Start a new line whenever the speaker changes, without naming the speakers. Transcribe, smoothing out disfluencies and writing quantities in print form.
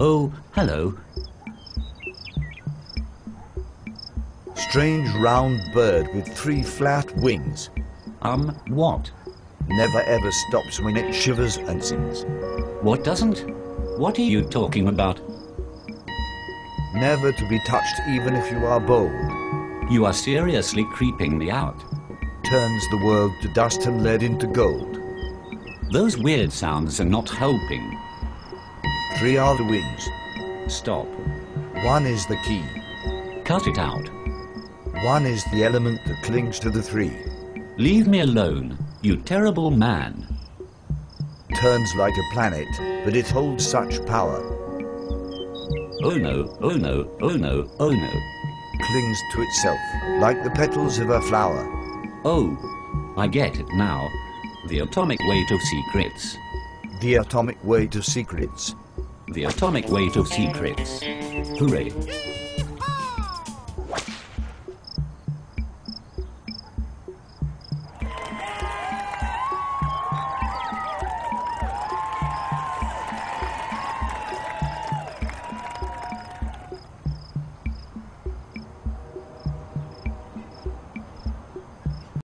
Oh, hello.
Strange round bird with 3 flat wings.
What?
Never ever stops when it shivers and sings.
What doesn't? What are you talking about?
Never to be touched even if you are bold.
You are seriously creeping me out.
Turns the world to dust and lead into gold.
Those weird sounds are not helping.
3 are the wings.
Stop.
1 is the key.
Cut it out.
1 is the element that clings to the 3.
Leave me alone, you terrible man.
Turns like a planet, but it holds such power.
Oh no, oh no, oh no, oh no.
Clings to itself, like the petals of a flower.
Oh, I get it now. The atomic weight of secrets.
The atomic weight of secrets.
The atomic weight of secrets. Hooray.